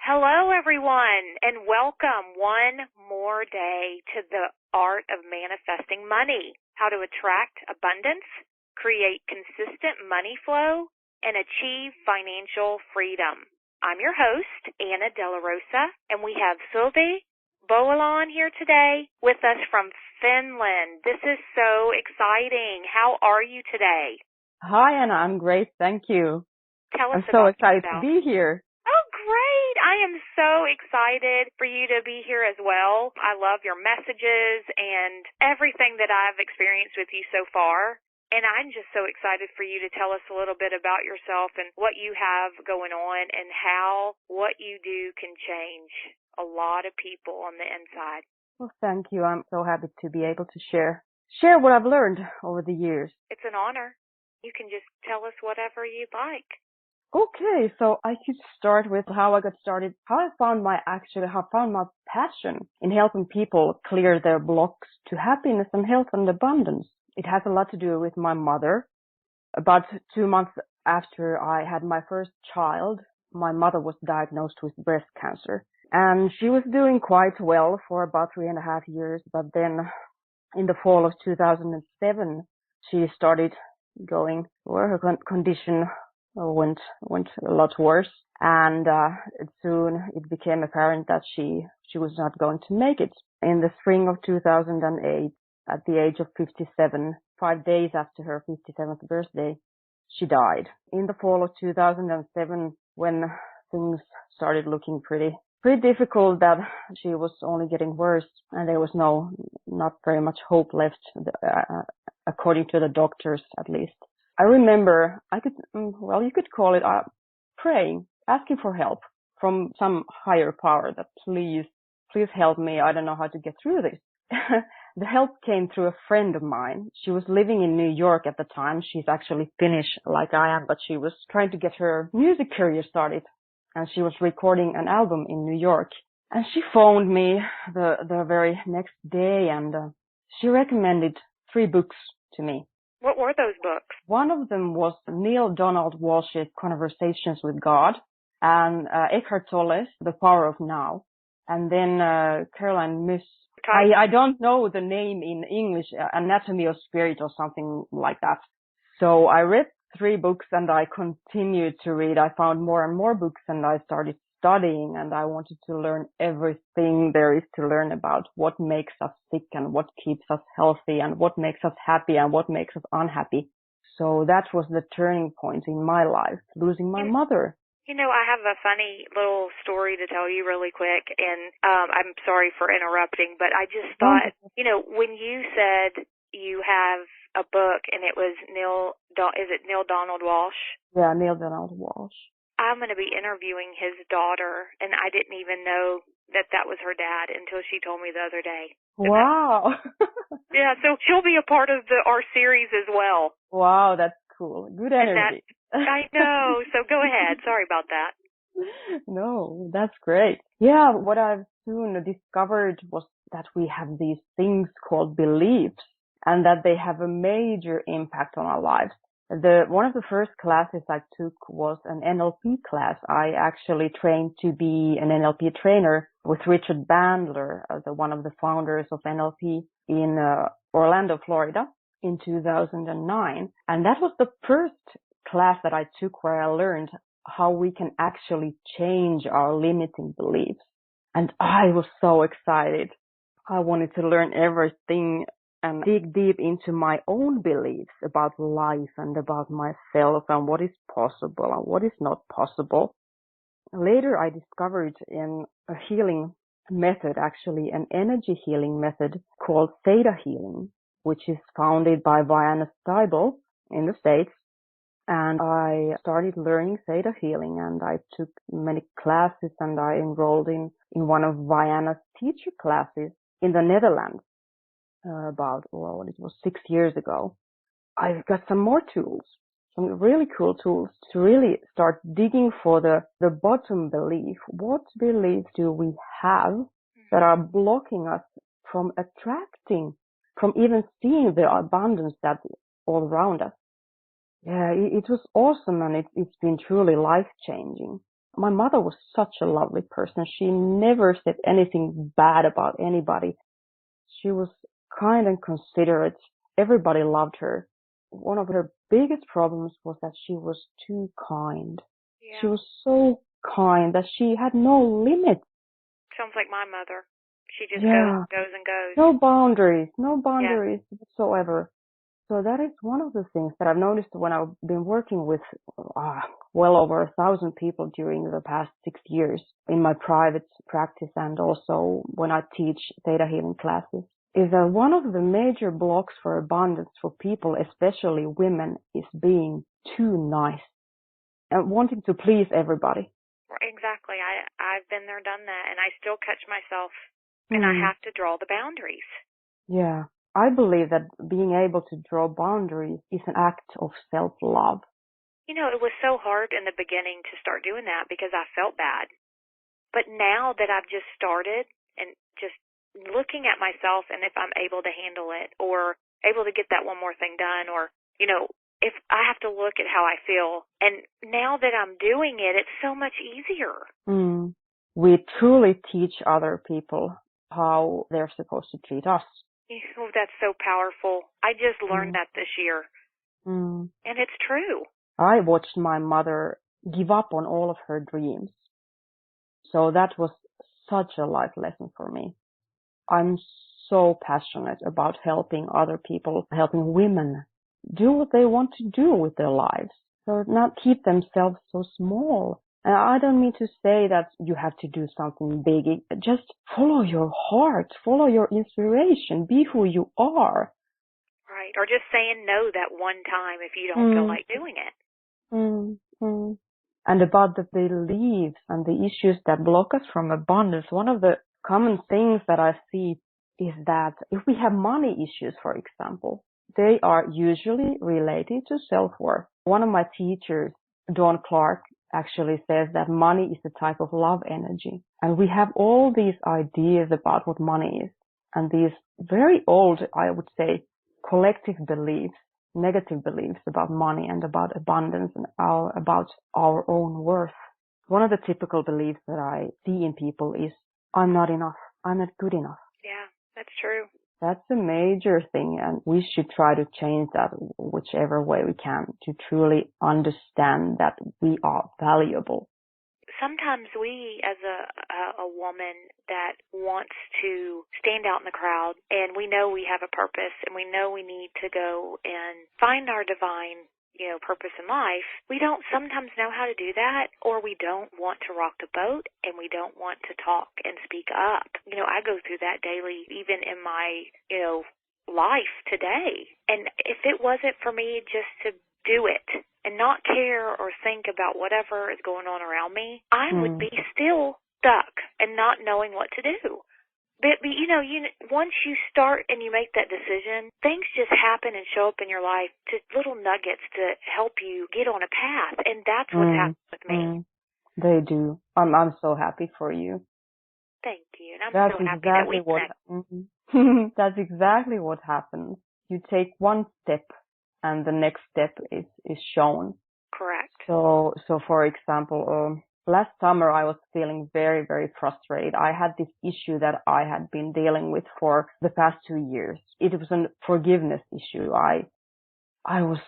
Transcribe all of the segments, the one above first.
Hello, everyone, and welcome one more day to the art of manifesting money, how to attract abundance, create consistent money flow, and achieve financial freedom. I'm your host, Anna Della Rosa, and we have Suvi Bowellan here today with us from Finland. This is so exciting. How are you today? Hi, Anna. I'm great. Thank you. Tell us I'm so about excited yourself. to be here. Oh, great. I am so excited for you to be here as well. I love your messages and everything that I've experienced with you so far. And I'm just so excited for you to tell us a little bit about yourself and what you have going on and how what you do can change a lot of people on the inside. Well, thank you. I'm so happy to be able to share what I've learned over the years. It's an honor. You can just tell us whatever you'd like. Okay, so I could start with how I got started, how I found my passion in helping people clear their blocks to happiness and health and abundance. It has a lot to do with my mother. About 2 months after I had my first child, my mother was diagnosed with breast cancer. And she was doing quite well for about 3.5 years, but then in the fall of 2007, she started going, where her condition went a lot worse, and soon it became apparent that she was not going to make it. In the spring of 2008, at the age of 57, 5 days after her 57th birthday, she died. In the fall of 2007, when things started looking pretty difficult, that she was only getting worse, and there was not very much hope left, according to the doctors at least. I remember you could call it praying, asking for help from some higher power that please help me. I don't know how to get through this. The help came through a friend of mine. She was living in New York at the time. She's actually Finnish like I am, but she was trying to get her music career started, and she was recording an album in New York. And she phoned me the very next day, and she recommended 3 books to me. What were those books? One of them was Neale Donald Walsch's Conversations with God, and Eckhart Tolle's The Power of Now, and then Caroline Myss. I don't know the name in English, Anatomy of Spirit or something like that. So I read 3 books and I continued to read. I found more and more books and I started studying, and I wanted to learn everything there is to learn about what makes us sick and what keeps us healthy and what makes us happy and what makes us unhappy. So that was the turning point in my life, losing my mother. You know, I have a funny little story to tell you really quick, and I'm sorry for interrupting, but I just thought, when you said you have a book and it was Neale Donald Walsch? Yeah, Neale Donald Walsch. I'm going to be interviewing his daughter, and I didn't even know that was her dad until she told me the other day. Wow. Yeah, so she'll be a part of our series as well. Wow, that's cool. Good energy. I know. So go ahead. Sorry about that. No, that's great. Yeah, what I've soon discovered was that we have these things called beliefs, and that they have a major impact on our lives. One of the first classes I took was an NLP class. I actually trained to be an NLP trainer with Richard Bandler, one of the founders of NLP in Orlando, Florida, in 2009. And that was the first class that I took where I learned how we can actually change our limiting beliefs. And I was so excited. I wanted to learn everything and dig deep into my own beliefs about life and about myself and what is possible and what is not possible. Later, I discovered in a healing method, actually an energy healing method called Theta Healing, which is founded by Vianna Stibel in the States. And I started learning Theta Healing, and I took many classes, and I enrolled in one of Vianna's teacher classes in the Netherlands. It was 6 years ago. I've got some more tools, some really cool tools to really start digging for the bottom belief. What beliefs do we have that are blocking us from attracting, from even seeing the abundance that's all around us? Yeah, it was awesome, and it's been truly life-changing. My mother was such a lovely person. She never said anything bad about anybody. She was kind and considerate. Everybody loved her. One of her biggest problems was that she was too kind. Yeah. She was so kind that she had no limits. Sounds like my mother. She just Yeah. goes and goes. No boundaries whatsoever. So that is one of the things that I've noticed when I've been working with well over 1,000 people during the past 6 years in my private practice and also when I teach Theta Healing classes, is that one of the major blocks for abundance for people, especially women, is being too nice and wanting to please everybody. Exactly. I've been there, done that, and I still catch myself, and I have to draw the boundaries. Yeah. I believe that being able to draw boundaries is an act of self-love. You know, it was so hard in the beginning to start doing that because I felt bad. But now that I've just started and just looking at myself and if I'm able to handle it or able to get that one more thing done or, you know, if I have to look at how I feel. And now that I'm doing it, it's so much easier. We truly teach other people how they're supposed to treat us. Oh, that's so powerful. I just learned that this year. And it's true. I watched my mother give up on all of her dreams. So that was such a life lesson for me. I'm so passionate about helping other people, helping women do what they want to do with their lives. So not keep themselves so small. And I don't mean to say that you have to do something big. Just follow your heart, follow your inspiration, be who you are. Right. Or just saying no that one time if you don't feel like doing it. And about the beliefs and the issues that block us from abundance, one of the common things that I see is that if we have money issues, for example, they are usually related to self-worth. One of my teachers, Dawn Clark, actually says that money is a type of love energy. And we have all these ideas about what money is. And these very old, I would say, collective beliefs, negative beliefs about money and about abundance and about our own worth. One of the typical beliefs that I see in people is, I'm not enough. I'm not good enough. Yeah, that's true. That's a major thing, and we should try to change that whichever way we can to truly understand that we are valuable. Sometimes we, as a woman that wants to stand out in the crowd, and we know we have a purpose, and we know we need to go and find our divine, purpose in life, we don't sometimes know how to do that, or we don't want to rock the boat, and we don't want to talk and speak up. I go through that daily, even in my, life today. And if it wasn't for me just to do it and not care or think about whatever is going on around me, I would be still stuck and not knowing what to do. But once you start and you make that decision, things just happen and show up in your life, just little nuggets to help you get on a path. And that's what's happened with me. They do. I'm so happy for you. Thank you. And I'm so happy that we connect. That's exactly what happens. You take one step and the next step is shown. Correct. So for example, last summer I was feeling very, very frustrated. I had this issue that I had been dealing with for the past 2 years. It was a forgiveness issue. I was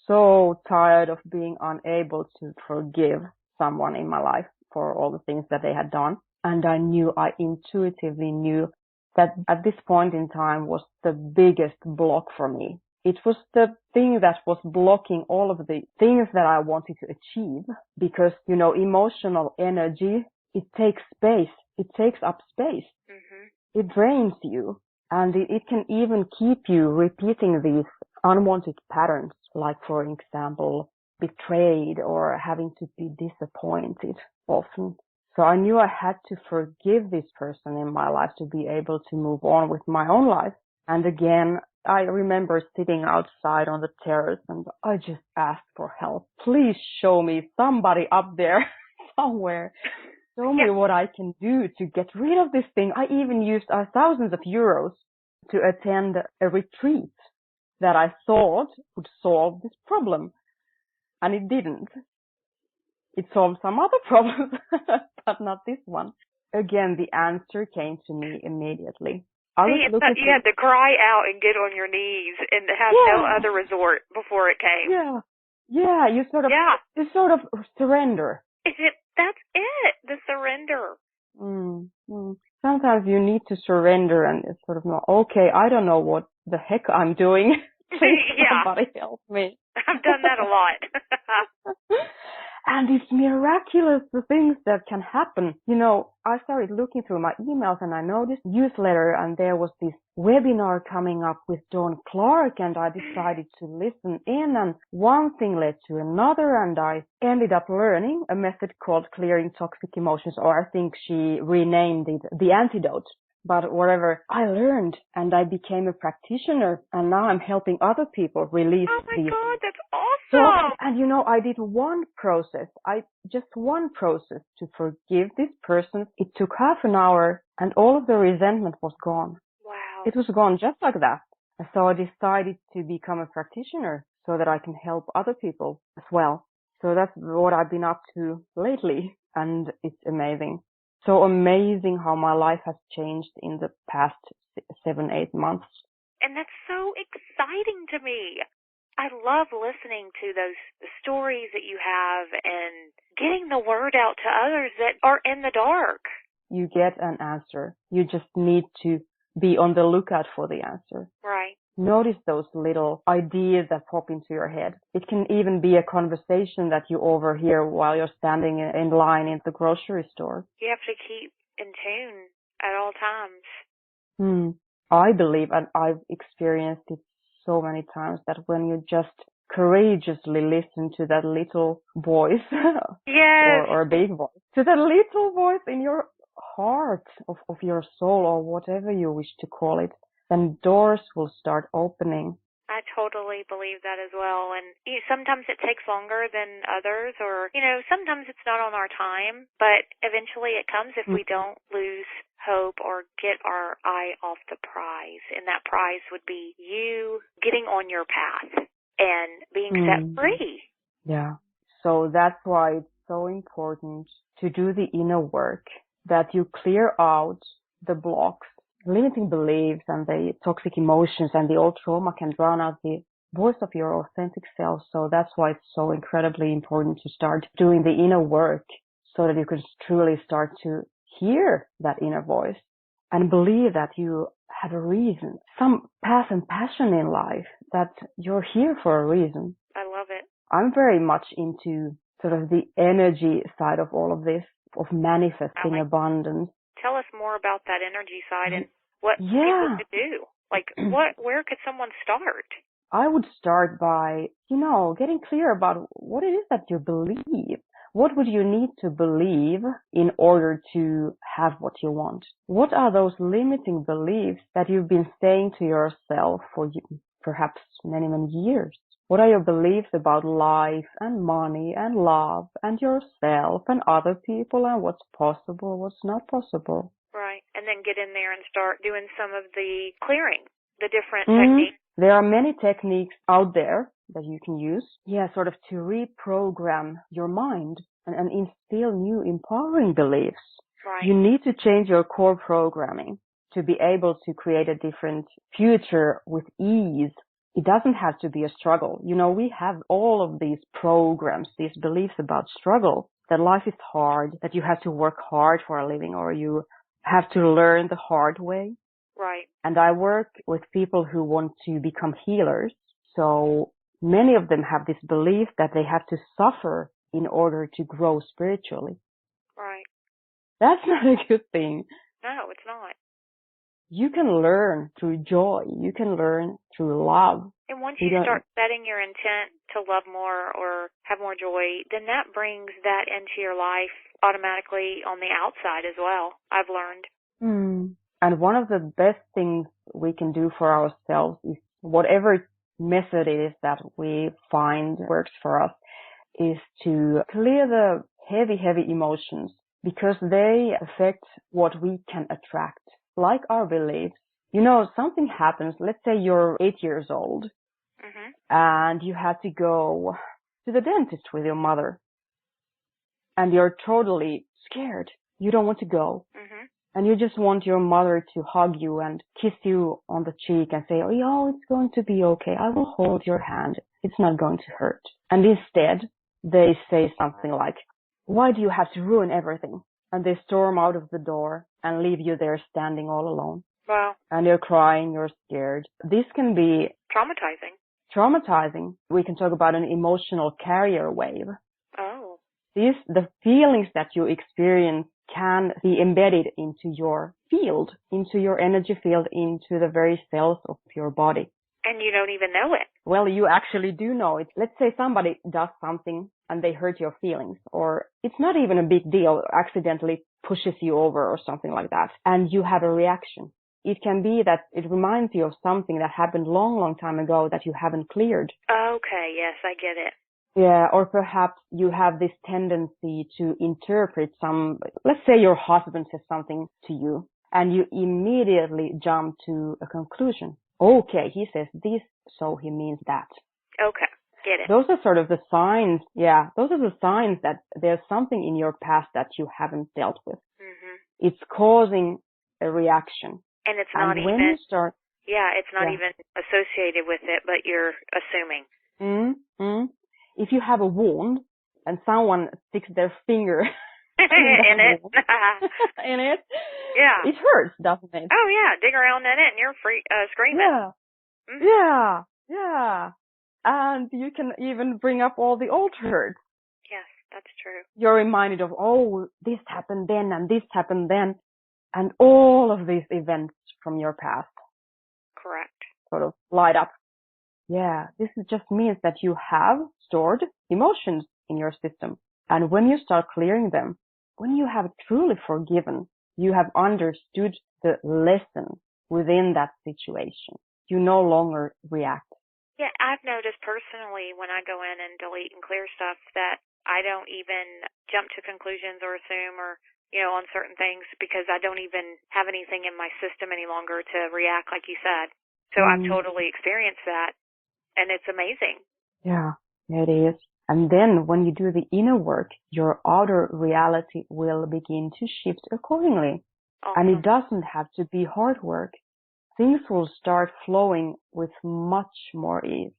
so tired of being unable to forgive someone in my life for all the things that they had done. And I intuitively knew that at this point in time was the biggest block for me. It was the thing that was blocking all of the things that I wanted to achieve because, emotional energy, it takes space. It takes up space. Mm-hmm. It drains you. And it can even keep you repeating these unwanted patterns, like, for example, betrayed or having to be disappointed often. So I knew I had to forgive this person in my life to be able to move on with my own life. And again, I remember sitting outside on the terrace and I just asked for help. Please show me somebody up there somewhere. Show me what I can do to get rid of this thing. I even used thousands of euros to attend a retreat that I thought would solve this problem. And it didn't. It solved some other problems, but not this one. Again, the answer came to me immediately. I was looking you had to cry out and get on your knees and have no other resort before it came. Yeah, you sort of surrender. That's it, the surrender. Sometimes you need to surrender and it's sort of not, okay, I don't know what the heck I'm doing. Please somebody help me. I've done that a lot. And it's miraculous, the things that can happen. You know, I started looking through my emails and I noticed newsletter and there was this webinar coming up with Dawn Clark and I decided to listen in and one thing led to another and I ended up learning a method called clearing toxic emotions, or I think she renamed it the antidote. But whatever, I learned and I became a practitioner and now I'm helping other people release these. Oh my God, that's awesome. And you know, I did one process to forgive this person. It took half an hour and all of the resentment was gone. Wow. It was gone just like that. So I decided to become a practitioner so that I can help other people as well. So that's what I've been up to lately and it's amazing. So amazing how my life has changed in the past 7-8 months. And that's so exciting to me. I love listening to those stories that you have and getting the word out to others that are in the dark. You get an answer. You just need to be on the lookout for the answer. Right. Notice those little ideas that pop into your head. It can even be a conversation that you overhear while you're standing in line in the grocery store. You have to keep in tune at all times. I believe, and I've experienced it so many times, that when you just courageously listen to that little voice, or a big voice, to that little voice in your heart of your soul or whatever you wish to call it, then doors will start opening. I totally believe that as well. And sometimes it takes longer than others, or, sometimes it's not on our time, but eventually it comes if we don't lose hope or get our eye off the prize. And that prize would be you getting on your path and being set free. Yeah. So that's why it's so important to do the inner work, that you clear out the blocks, limiting beliefs and the toxic emotions, and the old trauma can drown out the voice of your authentic self. So that's why it's so incredibly important to start doing the inner work so that you can truly start to hear that inner voice and believe that you have a reason, some path and passion in life, that you're here for a reason. I love it. I'm very much into sort of the energy side of all of this, of manifesting abundance. Tell us more about that energy side and what people could do. Like, where could someone start? I would start by, getting clear about what it is that you believe. What would you need to believe in order to have what you want? What are those limiting beliefs that you've been saying to yourself for perhaps many, many years? What are your beliefs about life and money and love and yourself and other people and what's possible, what's not possible? Right. And then get in there and start doing some of the clearing, the different techniques. There are many techniques out there that you can use, sort of to reprogram your mind and instill new empowering beliefs. Right. You need to change your core programming to be able to create a different future with ease. It doesn't have to be a struggle. We have all of these programs, these beliefs about struggle, that life is hard, that you have to work hard for a living, or you have to learn the hard way. Right. And I work with people who want to become healers. So many of them have this belief that they have to suffer in order to grow spiritually. Right. That's not a good thing. No, it's not. You can learn through joy. You can learn through love. And once you start setting your intent to love more or have more joy, then that brings that into your life automatically on the outside as well, I've learned. And one of the best things we can do for ourselves is, whatever method it is that we find works for us, is to clear the heavy, heavy emotions, because they affect what we can attract, like our beliefs. Something happens. Let's say you're 8 years old and you have to go to the dentist with your mother. and you're totally scared. You don't want to go. Mhm. And you just want your mother to hug you and kiss you on the cheek and say, oh, yeah, it's going to be okay. I will hold your hand. It's not going to hurt. And instead, they say something like, why do you have to ruin everything? And they storm out of the door and leave you there standing all alone. Wow. And you're crying, you're scared. This can be traumatizing. We can talk about an emotional carrier wave. Oh. The feelings that you experience can be embedded into your field, into your energy field, into the very cells of your body. And you don't even know it. Well, you actually do know it. Let's say somebody does something and they hurt your feelings, or it's not even a big deal, accidentally pushes you over or something like that, and you have a reaction. It can be that it reminds you of something that happened long time ago that you haven't cleared. Okay, yes, I get it. Yeah, or perhaps you have this tendency to interpret let's say your husband says something to you and you immediately jump to a conclusion. Okay, he says this, so he means that. Okay, get it. Those are sort of the signs, those are the signs that there's something in your past that you haven't dealt with. Mm-hmm. It's causing a reaction. And it's not even, it's not even associated with it, but you're assuming. Mm-hmm. If you have a wound and someone sticks their finger in it, yeah, it hurts, doesn't it? Oh yeah, dig around in it and you're screaming. Yeah, mm-hmm. yeah, and you can even bring up all the old hurts. Yes, that's true. You're reminded of, oh, this happened then and this happened then, and all of these events from your past. Correct. Sort of light up. Yeah, this just means that you have stored emotions in your system. And when you start clearing them, when you have truly forgiven, you have understood the lesson within that situation. You no longer react. Yeah, I've noticed personally when I go in and delete and clear stuff that I don't even jump to conclusions or assume or, on certain things because I don't even have anything in my system any longer to react like you said. So I've totally experienced that. And it's amazing. Yeah, it is. And then when you do the inner work, your outer reality will begin to shift accordingly. Awesome. And it doesn't have to be hard work. Things will start flowing with much more ease.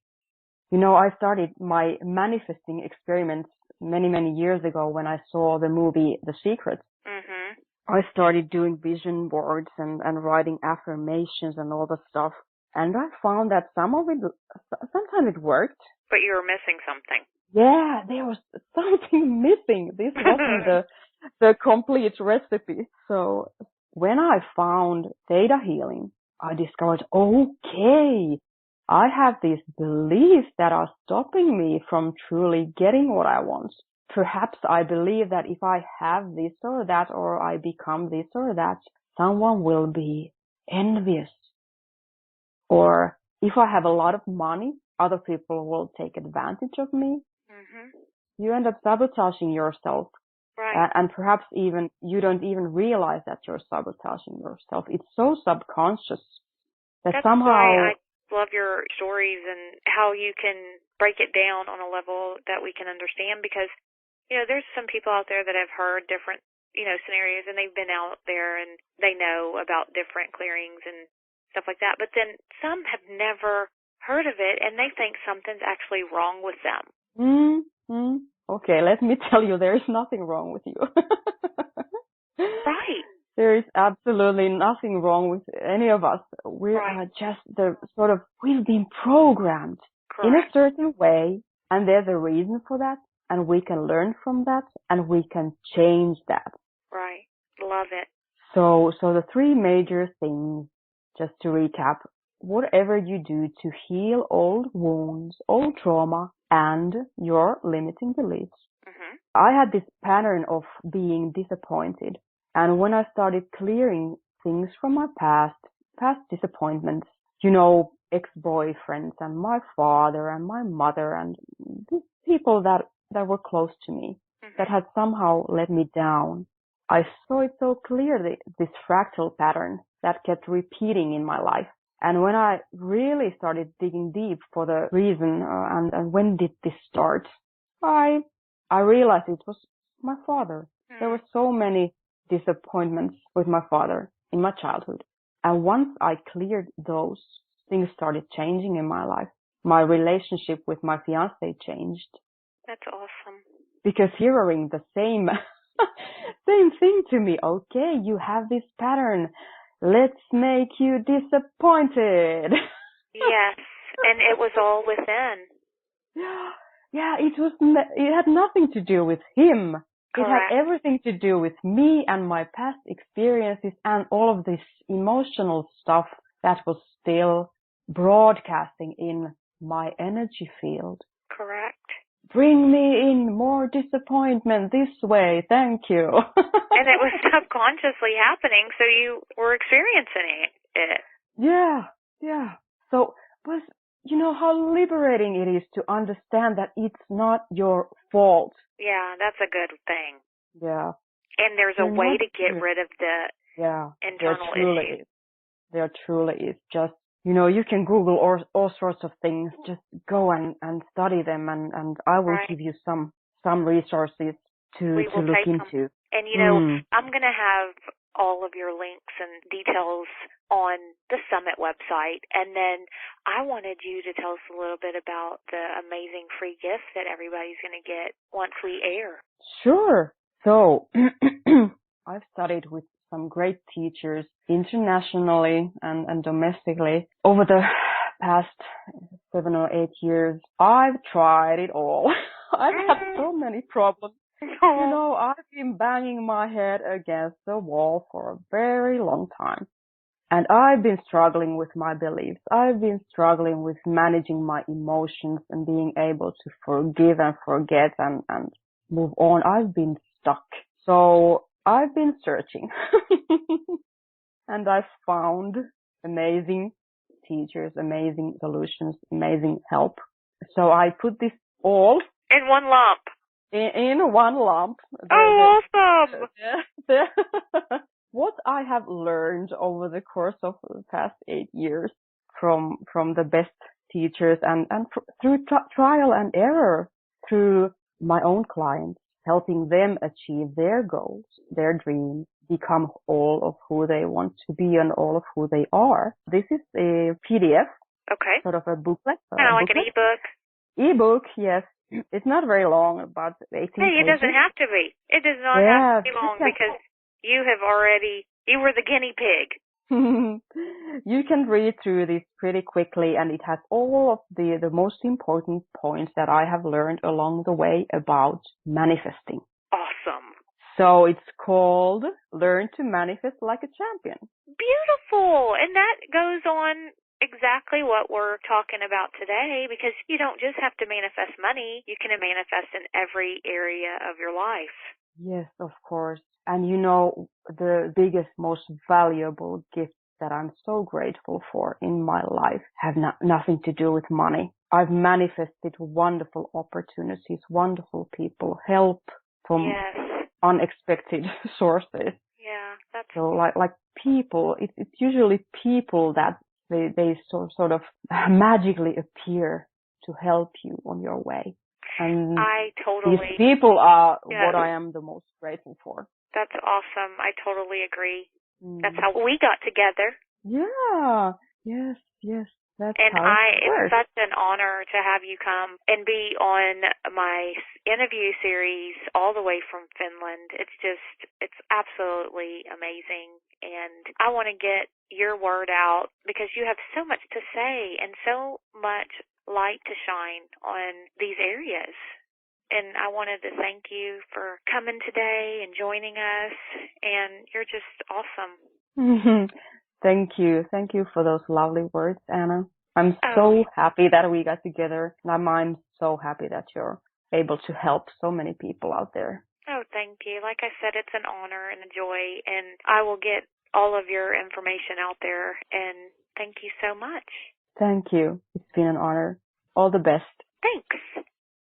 I started my manifesting experiments many years ago when I saw the movie The Secret. Mm-hmm. I started doing vision boards and writing affirmations and all the stuff. And I found that sometimes it worked. But you were missing something. Yeah, there was something missing. This wasn't the complete recipe. So when I found Theta Healing, I discovered, okay, I have these beliefs that are stopping me from truly getting what I want. Perhaps I believe that if I have this or that, or I become this or that, someone will be envious. Or if I have a lot of money, other people will take advantage of me. Mm-hmm. You end up sabotaging yourself. Right. And perhaps even you don't even realize that you're sabotaging yourself. It's so subconscious that That's somehow... why I love your stories and how you can break it down on a level that we can understand because, there's some people out there that have heard different, scenarios and they've been out there and they know about different clearings and stuff like that. But then some have never heard of it and they think something's actually wrong with them. Mm-hmm. Okay, let me tell you, there is nothing wrong with you. Right. There is absolutely nothing wrong with any of us. We are just we've been programmed in a certain way, and there's a reason for that, and we can learn from that, and we can change that. Right. Love it. So the three major things, just to recap, whatever you do to heal old wounds, old trauma, and your limiting beliefs. Mm-hmm. I had this pattern of being disappointed. And when I started clearing things from my past disappointments, ex-boyfriends and my father and my mother and people that were close to me, that had somehow let me down, I saw it so clearly, this fractal pattern that kept repeating in my life. And when I really started digging deep for the reason and when did this start, I realized it was my father. There were so many disappointments with my father in my childhood. And once I cleared those, things started changing in my life. My relationship with my fiancé changed. That's awesome. Because hearing the same thing to me, okay, you have this pattern. Let's make you disappointed. Yes, and it was all within. Yeah, it had nothing to do with him. Correct. It had everything to do with me and my past experiences and all of this emotional stuff that was still broadcasting in my energy field. Correct. Bring me in more disappointment this way, thank you. And it was subconsciously happening, so you were experiencing it. Yeah. So, but you know how liberating it is to understand that it's not your fault. Yeah, that's a good thing. Yeah. And there's a way to get rid of the internal issues. There truly is. Just, you know, you can Google all sorts of things. Just go and study them, and I will give you some resources to look into. And, you know, I'm going to have all of your links and details on the Summit website. And then I wanted you to tell us a little bit about the amazing free gifts that everybody's going to get once we air. Sure. So I've studied with some great teachers internationally and domestically over the past 7 or 8 years. I've tried it all. I've had so many problems. You know, I've been banging my head against the wall for a very long time. And I've been struggling with my beliefs. I've been struggling with managing my emotions and being able to forgive and forget and move on. I've been stuck. So I've been searching. And I've found amazing teachers, amazing solutions, amazing help. So I put this all in one lump. In one lump. Awesome! What I have learned over the course of the past 8 years from the best teachers and through trial and error, through my own clients, helping them achieve their goals, their dreams, become all of who they want to be and all of who they are. This is a PDF. Okay. Sort of a booklet. Kind of like an ebook. Ebook, yes. It's not very long, about 18 pages. Hey, it doesn't have to be. It does not have to be long because you were the guinea pig. You can read through this pretty quickly, and it has all of the most important points that I have learned along the way about manifesting. Awesome. So it's called Learn to Manifest Like a Champion. Beautiful. And that goes on exactly what we're talking about today, because you don't just have to manifest money. You can manifest in every area of your life. Yes, of course. And you know, the biggest, most valuable gift that I'm so grateful for in my life have nothing to do with money. I've manifested wonderful opportunities, wonderful people, help from unexpected sources. Yeah, that's so like people. It's usually people that they sort of magically appear to help you on your way. And these people are what I am the most grateful for. That's awesome. I totally agree. That's how we got together. Yeah. Yes. That's and how it's such an honor to have you come and be on my interview series all the way from Finland. It's absolutely amazing. And I want to get your word out because you have so much to say and so much light to shine on these areas. And I wanted to thank you for coming today and joining us. And you're just awesome. Thank you. Thank you for those lovely words, Anna. I'm so happy that we got together. And I'm so happy that you're able to help so many people out there. Oh, thank you. Like I said, it's an honor and a joy. And I will get all of your information out there. And thank you so much. Thank you. It's been an honor. All the best. Thanks.